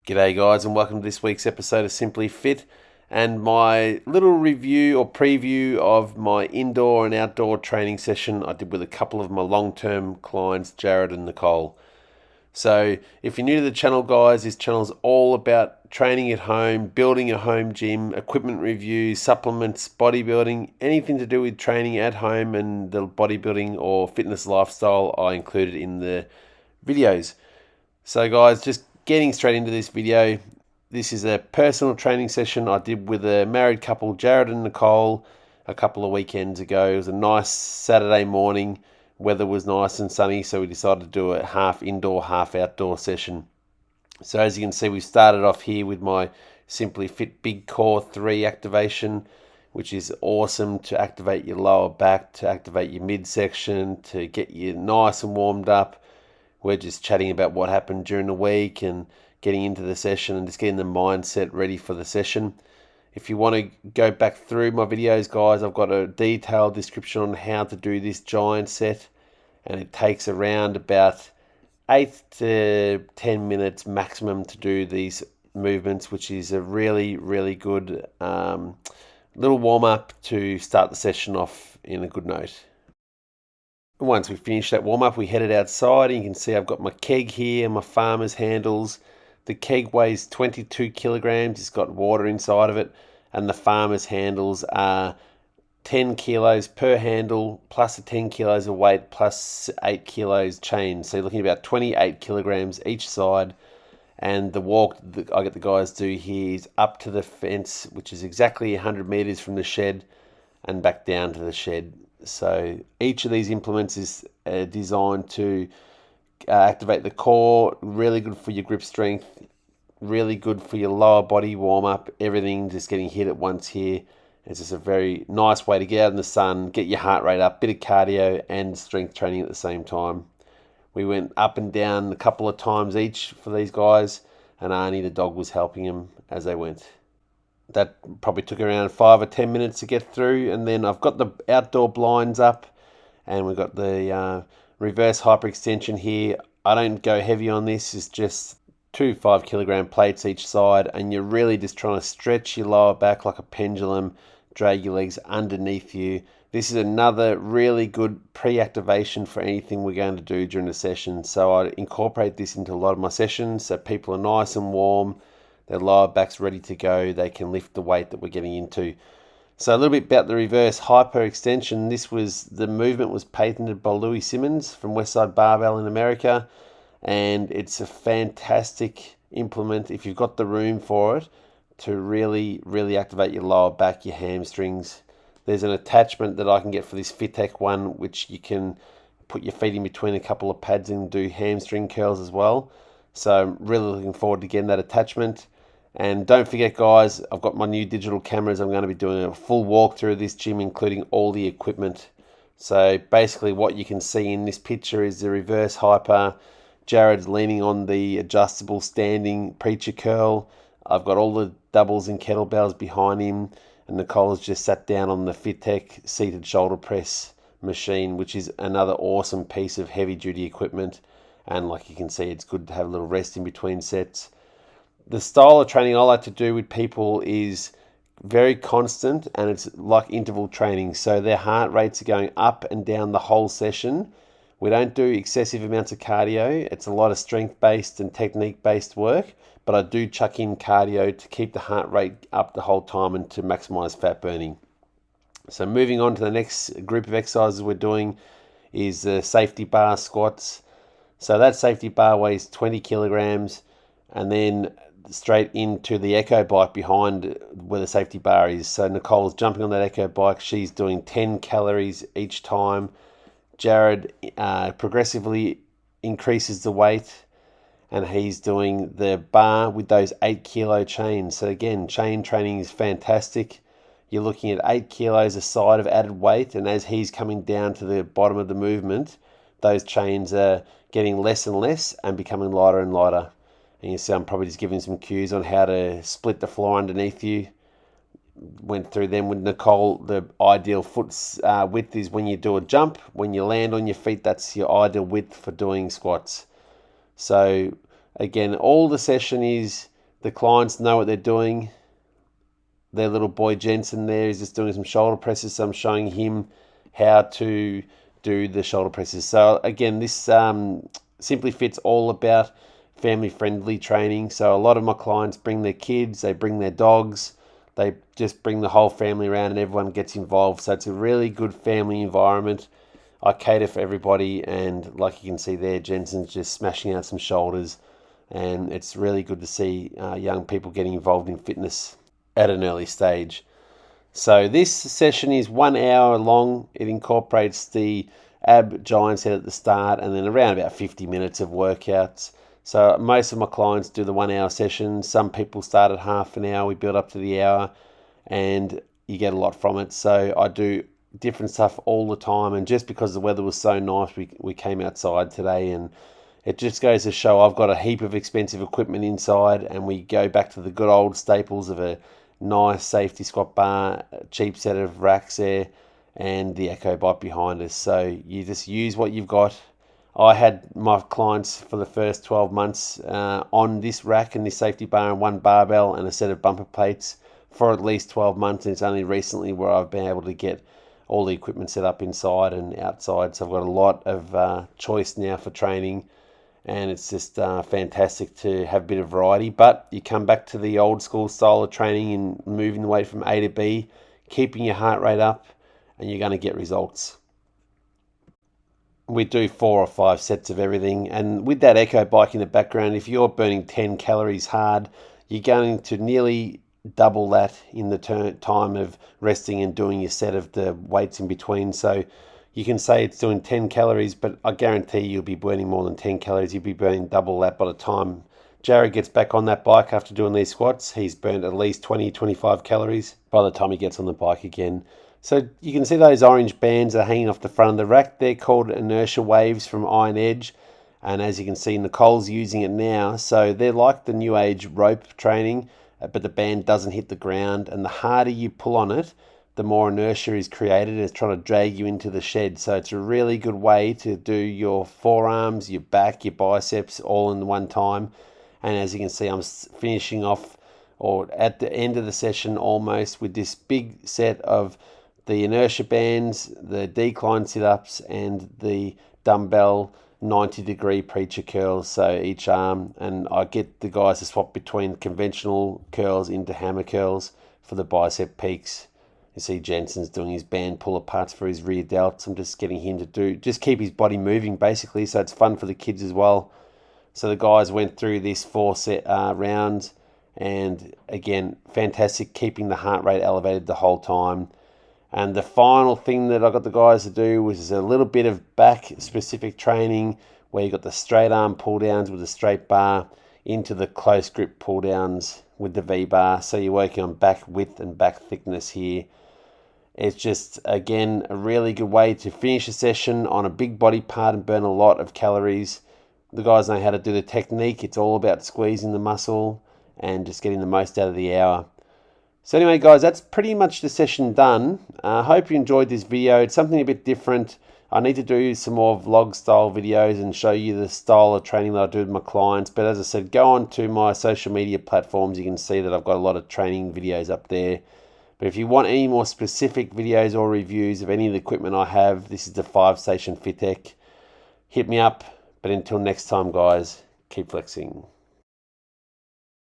G'day guys, and welcome to this week's episode of Simply Fit and my little review or preview of my indoor and outdoor training session I did with a couple of my long-term clients, Jared and Nicole. So if you're new to the channel, guys, this channel is all about training at home, building a home gym, equipment reviews, supplements, bodybuilding, anything to do with training at home and the bodybuilding or fitness lifestyle I included in the videos. So guys, just getting straight into this video. This is a personal training session I did with a married couple, Jared and Nicole, a couple of weekends ago. It was a nice Saturday morning. Weather was nice and sunny, so we decided to do a half indoor, half outdoor session. So as you can see, we started off here with my Simply Fit Big Core 3 activation, which is awesome to activate your lower back, to activate your midsection, to get you nice and warmed up. We're just chatting about what happened during the week and getting into the session and just getting the mindset ready for the session. If you want to go back through my videos, guys, I've got a detailed description on how to do this giant set, and it takes around about 8 to 10 minutes maximum to do these movements, which is a really, really good little warm-up to start the session off in a good note. Once we finished that warm-up, we headed outside, and you can see I've got my keg here, my farmer's handles. The keg weighs 22 kilograms, it's got water inside of it, and the farmer's handles are 10 kilos per handle, plus the 10 kilos of weight, plus 8 kilos chain. So you're looking at about 28 kilograms each side. And the walk that I get the guys do here is up to the fence, which is exactly 100 meters from the shed, and back down to the shed. So each of these implements is designed to activate the core, really good for your grip strength, really good for your lower body warm-up, everything just getting hit at once here. It's just a very nice way to get out in the sun, get your heart rate up, bit of cardio and strength training at the same time. We went up and down a couple of times each for these guys, and Arnie the dog was helping them as they went. That probably took around 5 or 10 minutes to get through, and then I've got the outdoor blinds up, and we've got the reverse hyperextension here. I don't go heavy on this, it's just 2 5-kilogram plates each side, and you're really just trying to stretch your lower back like a pendulum, drag your legs underneath you. This is another really good pre-activation for anything we're going to do during the session, so I incorporate this into a lot of my sessions so people are nice and warm, their lower back's ready to go, they can lift the weight that we're getting into. So a little bit about the reverse hyperextension. The movement was patented by Louis Simmons from Westside Barbell in America, and it's a fantastic implement if you've got the room for it to really, really activate your lower back, your hamstrings. There's an attachment that I can get for this Fitec one, which you can put your feet in between a couple of pads and do hamstring curls as well. So I'm really looking forward to getting that attachment. And don't forget, guys, I've got my new digital cameras. I'm going to be doing a full walkthrough of this gym, including all the equipment. So basically what you can see in this picture is the reverse hyper. Jared's leaning on the adjustable standing preacher curl. I've got all the doubles and kettlebells behind him, and Nicole's just sat down on the Fitec seated shoulder press machine, which is another awesome piece of heavy duty equipment. And like you can see, it's good to have a little rest in between sets. The style of training I like to do with people is very constant, and it's like interval training. So their heart rates are going up and down the whole session. We don't do excessive amounts of cardio. It's a lot of strength-based and technique-based work, but I do chuck in cardio to keep the heart rate up the whole time and to maximize fat burning. So moving on to the next group of exercises we're doing is the safety bar squats. So that safety bar weighs 20 kilograms, and then straight into the echo bike behind where the safety bar is. So Nicole's jumping on that echo bike. She's doing 10 calories each time. Jared progressively increases the weight, and he's doing the bar with those 8 kilo chains. So again, chain training is fantastic. You're looking at 8 kilos a side of added weight, and as he's coming down to the bottom of the movement, those chains are getting less and less and becoming lighter and lighter. And you see I'm probably just giving some cues on how to split the floor underneath you. Went through them with Nicole. The ideal foot width is when you do a jump. When you land on your feet, that's your ideal width for doing squats. So again, all the session is The clients know what they're doing. Their little boy Jensen there is just doing some shoulder presses, so I'm showing him how to do the shoulder presses. So again, this Simply Fit's all about family-friendly training. So a lot of my clients bring their kids, they bring their dogs, they just bring the whole family around and everyone gets involved. So it's a really good family environment. I cater for everybody, and like you can see there, Jensen's just smashing out some shoulders, and it's really good to see young people getting involved in fitness at an early stage. So this session is 1 hour long. It incorporates the ab giant set at the start and then around about 50 minutes of workouts. So most of my clients do the 1 hour session. Some people start at half an hour. We build up to the hour and you get a lot from it. So I do different stuff all the time. And just because the weather was so nice, we came outside today, and it just goes to show I've got a heap of expensive equipment inside, and we go back to the good old staples of a nice safety squat bar, a cheap set of racks there, and the Echo Bike behind us. So you just use what you've got. I had my clients for the first 12 months on this rack and this safety bar and one barbell and a set of bumper plates for at least 12 months. And it's only recently where I've been able to get all the equipment set up inside and outside. So I've got a lot of choice now for training, and it's just fantastic to have a bit of variety. But you come back to the old school style of training and moving the weight from A to B, keeping your heart rate up, and you're going to get results. We do 4 or 5 sets of everything, and with that Echo Bike in the background, if you're burning 10 calories hard, you're going to nearly double that in the time of resting and doing your set of the weights in between. So you can say it's doing 10 calories, but I guarantee you'll be burning more than 10 calories. You'll be burning double that by the time Jared gets back on that bike after doing these squats. He's burned at least 20, 25 calories by the time he gets on the bike again. So you can see those orange bands are hanging off the front of the rack. They're called Inertia Waves from Iron Edge. And as you can see, Nicole's using it now. So they're like the new age rope training, but the band doesn't hit the ground. And the harder you pull on it, the more inertia is created. It's trying to drag you into the shed. So it's a really good way to do your forearms, your back, your biceps all in one time. And as you can see, I'm finishing off, or at the end of the session almost, with this big set of the inertia bands, the decline sit-ups, and the dumbbell 90-degree preacher curls, so each arm. And I get the guys to swap between conventional curls into hammer curls for the bicep peaks. You see Jensen's doing his band pull aparts for his rear delts. I'm just getting him to just keep his body moving basically, so it's fun for the kids as well. So the guys went through this 4 set rounds, and again, fantastic, keeping the heart rate elevated the whole time. And the final thing that I got the guys to do was a little bit of back specific training, where you got the straight arm pull downs with the straight bar into the close grip pull downs with the V bar. So you're working on back width and back thickness here. It's just, again, a really good way to finish a session on a big body part and burn a lot of calories. The guys know how to do the technique. It's all about squeezing the muscle and just getting the most out of the hour. So anyway, guys, that's pretty much the session done. I hope you enjoyed this video. It's something a bit different. I need to do some more vlog style videos and show you the style of training that I do with my clients. But as I said, go on to my social media platforms. You can see that I've got a lot of training videos up there. But if you want any more specific videos or reviews of any of the equipment I have, this is the 5-station FitTech. Hit me up. But until next time, guys, keep flexing.